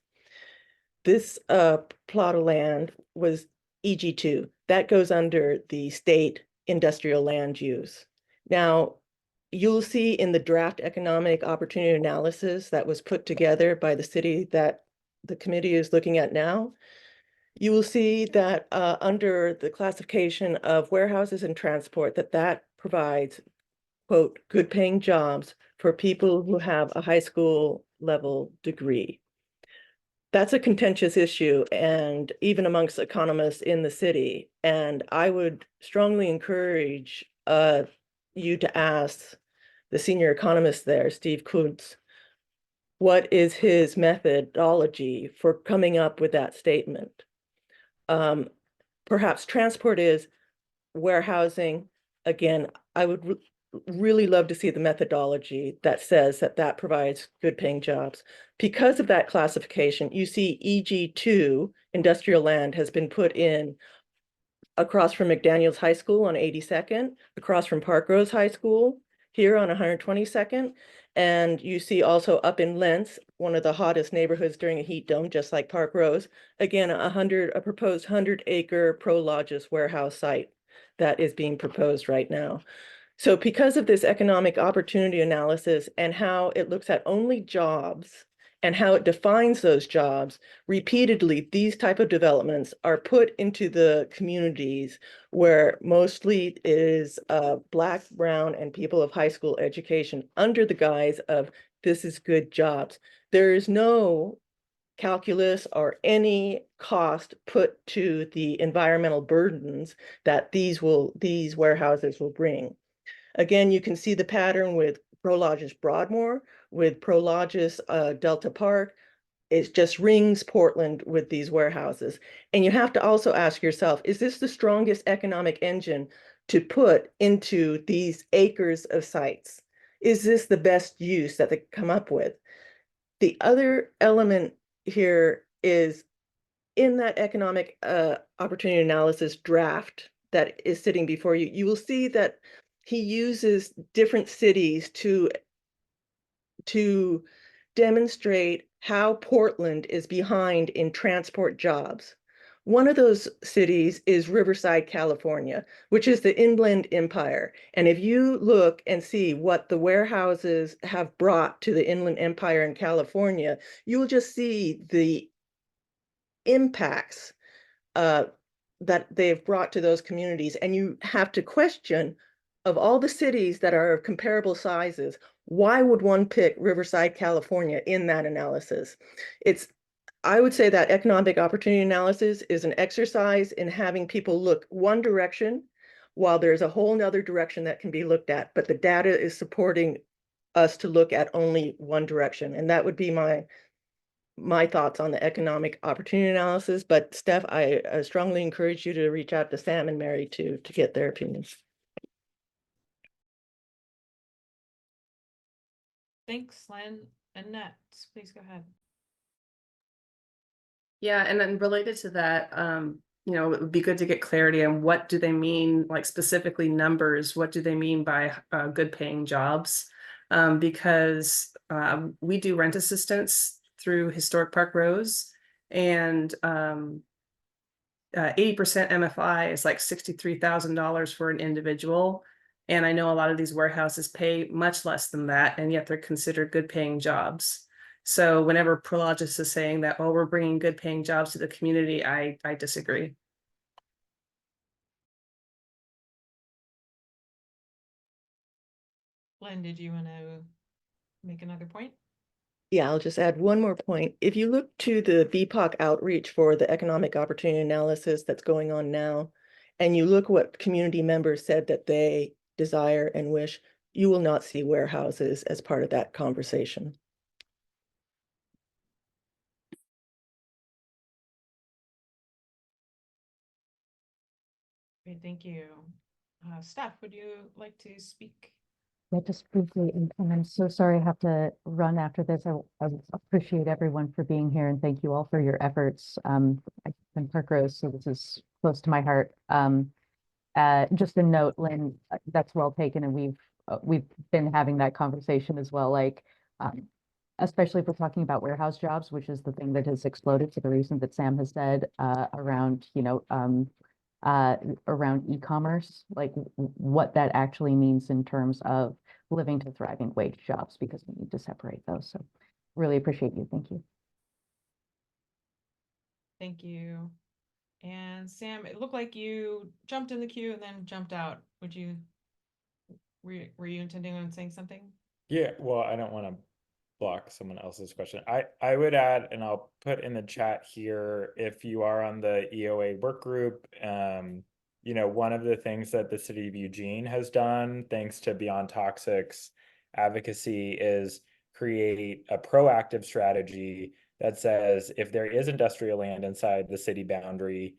This plot of land was EG2. That goes under the state industrial land use. Now, you'll see in the draft economic opportunity analysis that was put together by the city that the committee is looking at now, you will see that under the classification of warehouses and transport, that provides, quote, good paying jobs for people who have a high school level degree. That's a contentious issue, and even amongst economists in the city. And I would strongly encourage you to ask the senior economist there, Steve Kuntz, what is his methodology for coming up with that statement? Perhaps transport is warehousing. Again, I would really love to see the methodology that says that provides good paying jobs. Because of that classification, you see EG2, industrial land, has been put in across from McDaniels High School on 82nd, across from Park Rose High School, here on 122nd. And you see also up in Lentz, one of the hottest neighborhoods during a heat dome, just like Park Rose, again, a proposed 100-acre ProLogis warehouse site that is being proposed right now. So because of this economic opportunity analysis and how it looks at only jobs and how it defines those jobs, repeatedly, these type of developments are put into the communities where mostly is Black, brown, and people of high school education under the guise of this is good jobs. There is no calculus or any cost put to the environmental burdens that these warehouses will bring. Again, you can see the pattern with ProLogis Broadmoor, with ProLogis Delta Park. It just rings Portland with these warehouses. And you have to also ask yourself, is this the strongest economic engine to put into these acres of sites? Is this the best use that they come up with? The other element here is in that economic opportunity analysis draft that is sitting before you, you will see that he uses different cities to demonstrate how Portland is behind in transport jobs. One of those cities is Riverside, California, which is the Inland Empire. And if you look and see what the warehouses have brought to the Inland Empire in California, you will just see the impacts that they've brought to those communities. And you have to question, of all the cities that are of comparable sizes, why would one pick Riverside, California in that analysis? I would say that economic opportunity analysis is an exercise in having people look one direction while there's a whole nother direction that can be looked at, but the data is supporting us to look at only one direction. And that would be my thoughts on the economic opportunity analysis. But Steph, I strongly encourage you to reach out to Sam and Mary to get their opinions. Thanks, Lynn. Annette, please go ahead. Yeah, and then related to that, it would be good to get clarity on what do they mean, like specifically numbers, what do they mean by good paying jobs? Because we do rent assistance through Historic Park Rose, and 80% MFI is like $63,000 for an individual. And I know a lot of these warehouses pay much less than that, and yet they're considered good paying jobs. So whenever ProLogis is saying that, oh, we're bringing good paying jobs to the community, I disagree. Lynn, did you want to make another point? Yeah, I'll just add one more point. If you look to the BPOC outreach for the economic opportunity analysis that's going on now, and you look what community members said that they desire and wish, you will not see warehouses as part of that conversation. Great, thank you. Steph, would you like to speak? Yeah, just briefly, and I'm so sorry I have to run after this. I appreciate everyone for being here and thank you all for your efforts. I'm in Park Rose, so this is close to my heart. Just a note, Lynn, that's well taken, and we've been having that conversation as well. Like, especially if we're talking about warehouse jobs, which is the thing that has exploded for the reason that Sam has said around, around e-commerce, like what that actually means in terms of living to thriving wage jobs, because we need to separate those. So really appreciate you. Thank you. Thank you. And Sam, it looked like you jumped in the queue and then jumped out. Were you intending on saying something? Yeah, well, I don't want to block someone else's question. I would add, and I'll put in the chat here, if you are on the EOA work group, one of the things that the city of Eugene has done, thanks to Beyond Toxics advocacy, is create a proactive strategy that says if there is industrial land inside the city boundary,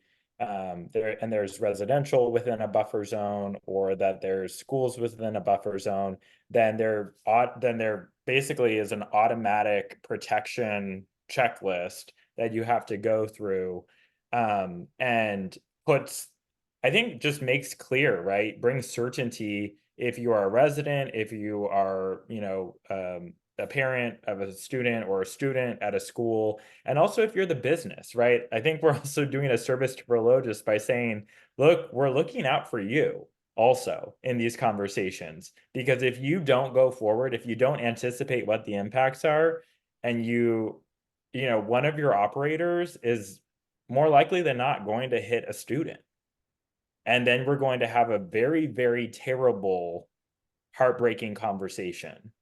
there's residential within a buffer zone, or that there's schools within a buffer zone, then there basically is an automatic protection checklist that you have to go through, and puts, I think, just makes clear, right? Brings certainty if you are a resident, if you are, a parent of a student or a student at a school, and also if you're the business, right? I think we're also doing a service to ProLogis by saying, look, we're looking out for you also in these conversations, because if you don't go forward, if you don't anticipate what the impacts are, and one of your operators is more likely than not going to hit a student, and then we're going to have a very, very terrible, heartbreaking conversation.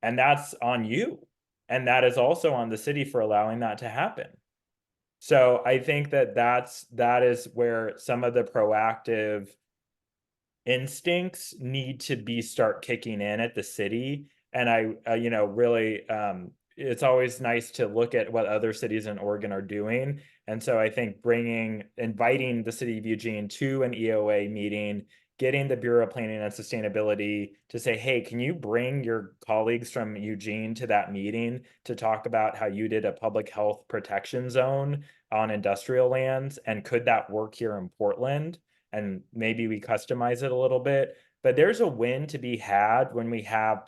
And that's on you. And that is also on the city for allowing that to happen. So I think that is where some of the proactive instincts need to start kicking in at the city. And I really, it's always nice to look at what other cities in Oregon are doing. And so I think inviting the city of Eugene to an EOA meeting, getting the Bureau of Planning and Sustainability to say, hey, can you bring your colleagues from Eugene to that meeting to talk about how you did a public health protection zone on industrial lands, and could that work here in Portland? And maybe we customize it a little bit. But there's a win to be had when we have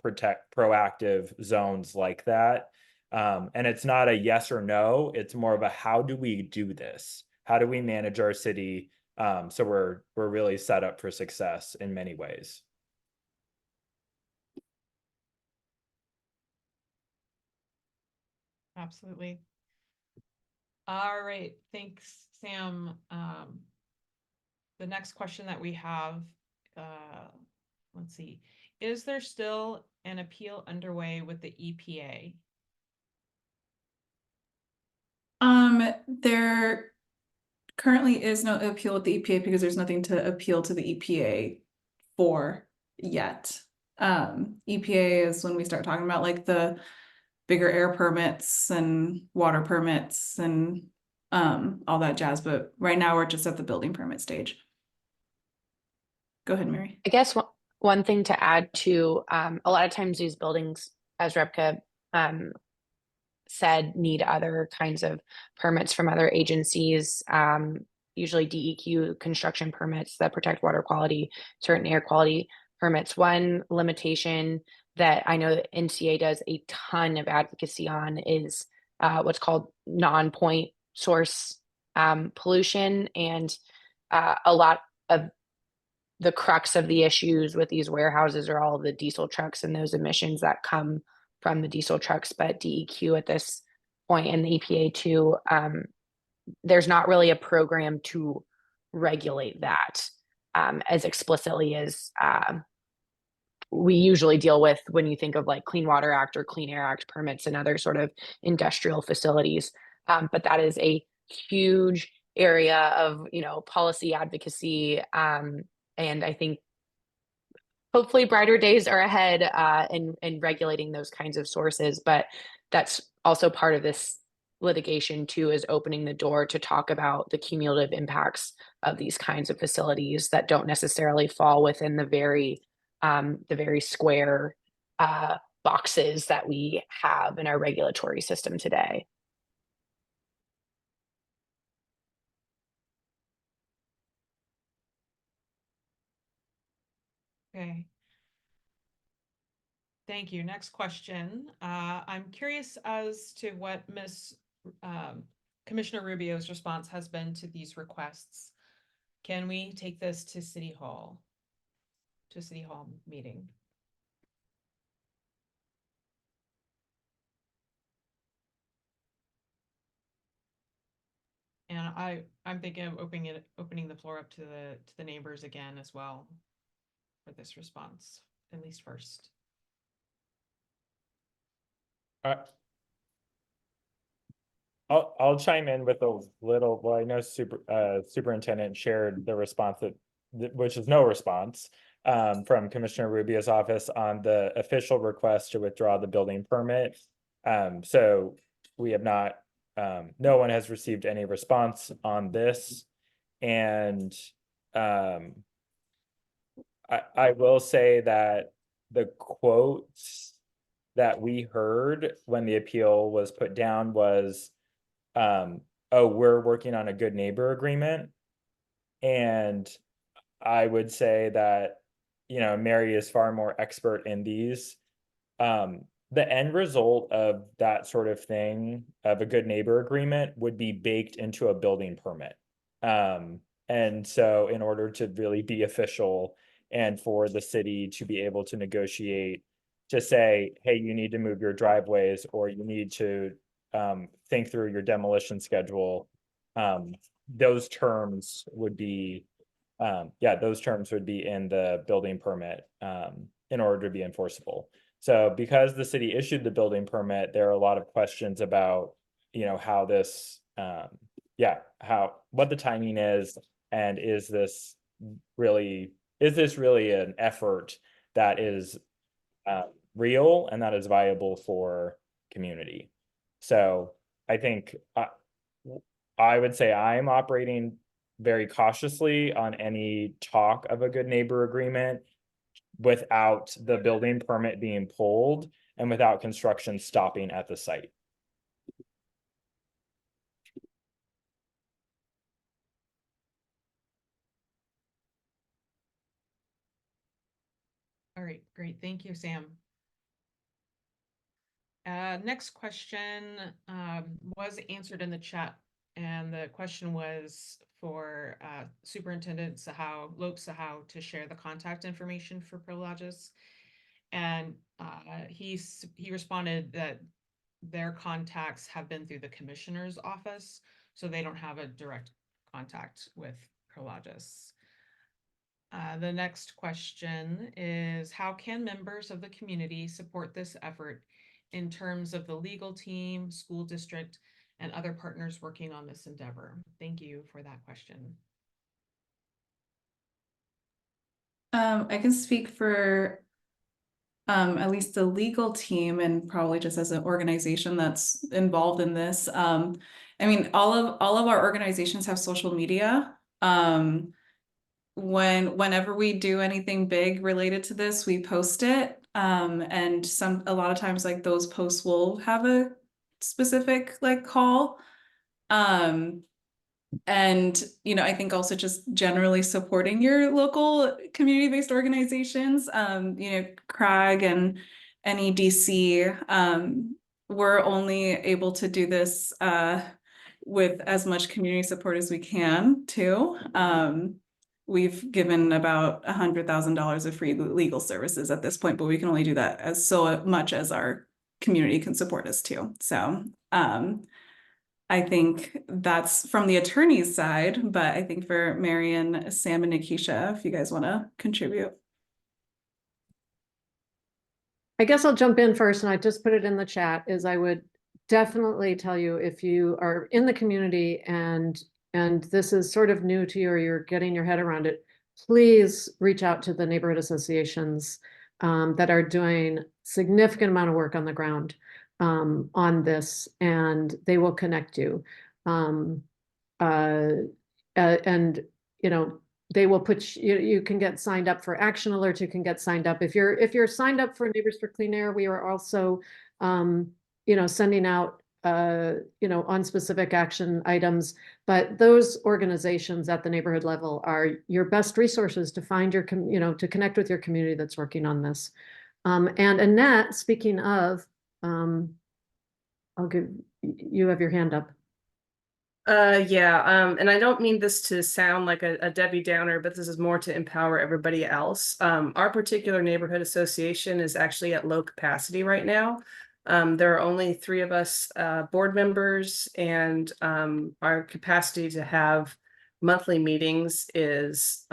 proactive zones like that. And it's not a yes or no, it's more of a how do we do this? How do we manage our city? So we're really set up for success in many ways. Absolutely. All right, thanks, Sam. The next question that we have, let's see, is there still an appeal underway with the EPA? There currently is no appeal with the EPA because there's nothing to appeal to the EPA for yet. EPA is when we start talking about like the bigger air permits and water permits and all that jazz, but right now we're just at the building permit stage. Go ahead, Mary. I guess one thing to add to, a lot of times these buildings, as Rebecca said, need other kinds of permits from other agencies, usually DEQ construction permits that protect water quality, certain air quality permits. One limitation that I know that NCA does a ton of advocacy on is what's called non-point source pollution. And a lot of the crux of the issues with these warehouses are all of the diesel trucks and those emissions that come from the diesel trucks, but DEQ at this point and the EPA too, there's not really a program to regulate that as explicitly as we usually deal with when you think of like Clean Water Act or Clean Air Act permits and other sort of industrial facilities. But that is a huge area of, policy advocacy. And I think hopefully brighter days are ahead in regulating those kinds of sources. But that's also part of this litigation too, is opening the door to talk about the cumulative impacts of these kinds of facilities that don't necessarily fall within the very square boxes that we have in our regulatory system today. Okay. Thank you. Next question. I'm curious as to what Commissioner Rubio's response has been to these requests. Can we take this to City Hall meeting? And I'm thinking of opening the floor up to the neighbors again as well for this response, at least first. I'll chime in with a little. Well, I know superintendent shared the response which is no response from Commissioner Rubio's office on the official request to withdraw the building permit. So we have not. No one has received any response on this, and I will say that the quotes that we heard when the appeal was put down was, oh, we're working on a good neighbor agreement. And I would say that, Mary is far more expert in these. The end result of that sort of thing, of a good neighbor agreement, would be baked into a building permit. And so in order to really be official and for the city to be able to negotiate, to say, hey, you need to move your driveways, or you need to think through your demolition schedule, those terms would be, those terms would be in the building permit in order to be enforceable. So because the city issued the building permit, there are a lot of questions about, how this, what the timing is, and is this really an effort that is real and that is viable for community. So I think I would say I'm operating very cautiously on any talk of a good neighbor agreement without the building permit being pulled and without construction stopping at the site. All right, great. Thank you, Sam. Next question was answered in the chat, and the question was for Superintendent Loke Sahau to share the contact information for ProLogis, and he responded that their contacts have been through the commissioner's office, so they don't have a direct contact with ProLogis. The next question is, how can members of the community support this effort in terms of the legal team, school district, and other partners working on this endeavor? Thank you for that question. I can speak for at least the legal team, and probably just as an organization that's involved in this. I mean, all of our organizations have social media. Whenever we do anything big related to this, we post it. And a lot of times, like, those posts will have a specific call. And I think also just generally supporting your local community-based organizations, Crag and NEDC, we're only able to do this with as much community support as we can too. We've given about $100,000 of free legal services at this point, but we can only do that as so much as our community can support us too. So I think that's from the attorney's side, but I think for Marion, Sam, and Nikisha, if you guys want to contribute. I guess I'll jump in first, and I just put it in the chat, is I would definitely tell you, if you are in the community and this is sort of new to you, or you're getting your head around it, please reach out to the neighborhood associations that are doing significant amount of work on the ground on this, and they will connect you. And you know, they will put you can get signed up for action alerts. You can get signed up if you're signed up for Neighbors for Clean Air. We are also you know, sending out you know, on specific action items, but those organizations at the neighborhood level are your best resources to find your you know, to connect with your community that's working on this. And Annette, speaking of, I'll give you have your hand up. Yeah, and I don't mean this to sound like a Debbie Downer, but this is more to empower everybody else. Our particular neighborhood association is actually at low capacity right now. There are only 3 of us board members, and our capacity to have monthly meetings is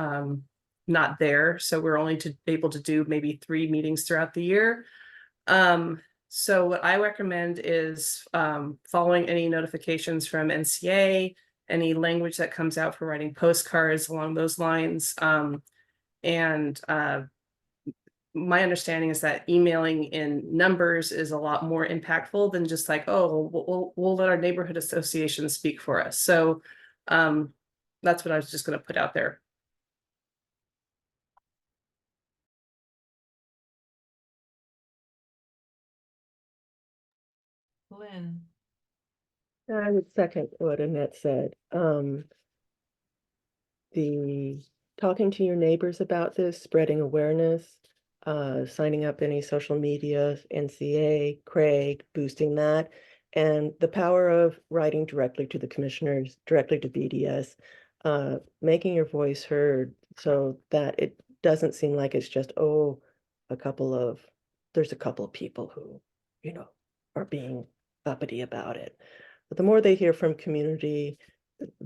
not there. So we're only able to do maybe 3 meetings throughout the year. So what I recommend is following any notifications from NCA, any language that comes out for writing postcards along those lines. My understanding is that emailing in numbers is a lot more impactful than just like, oh, we'll let our neighborhood association speak for us. So that's what I was just going to put out there. Lynn. I would second what Annette said. The talking to your neighbors about this, spreading awareness, signing up any social media, NCA, Crag, boosting that, and the power of writing directly to the commissioners, directly to BDS, making your voice heard so that it doesn't seem like it's just, oh, there's a couple of people who, you know, are being uppity about it. But the more they hear from community,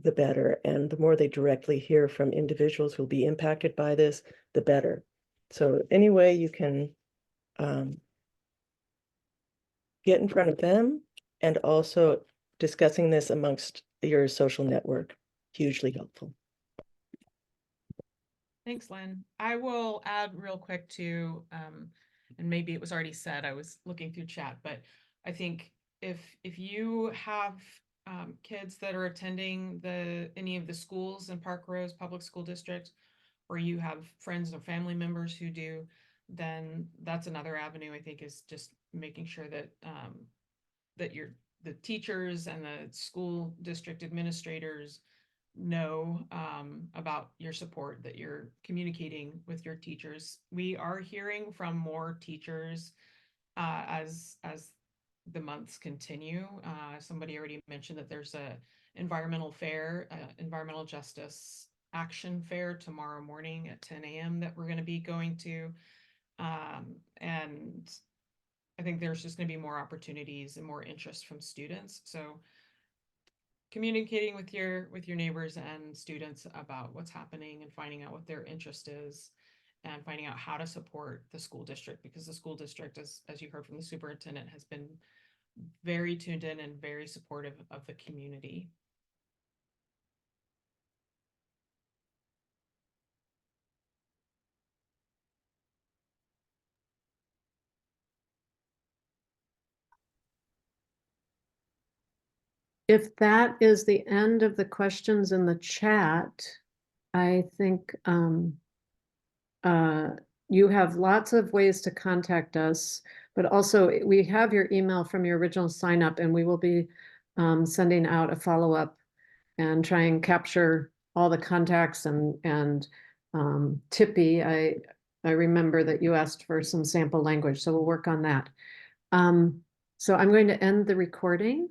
the better. And the more they directly hear from individuals who'll be impacted by this, the better. So any way you can get in front of them, and also discussing this amongst your social network, hugely helpful. Thanks, Lynn. I will add real quick to, and maybe it was already said, I was looking through chat, but I think if you have kids that are attending any of the schools in Park Rose Public School District, or you have friends or family members who do, then that's another avenue, I think, is just making sure that that the teachers and the school district administrators know about your support, that you're communicating with your teachers. We are hearing from more teachers as the months continue. Somebody already mentioned that there's a environmental fair, environmental justice action fair tomorrow morning at 10 a.m. that we're going to be going to. And I think there's just going to be more opportunities and more interest from students. So communicating with your neighbors and students about what's happening and finding out what their interest is, and finding out how to support the school district, because the school district, as you heard from the superintendent, has been very tuned in and very supportive of the community. If that is the end of the questions in the chat, I think you have lots of ways to contact us, but also we have your email from your original sign up, and we will be sending out a follow-up and try and capture all the contacts and Tippy, I remember that you asked for some sample language, so we'll work on that. So I'm going to end the recording.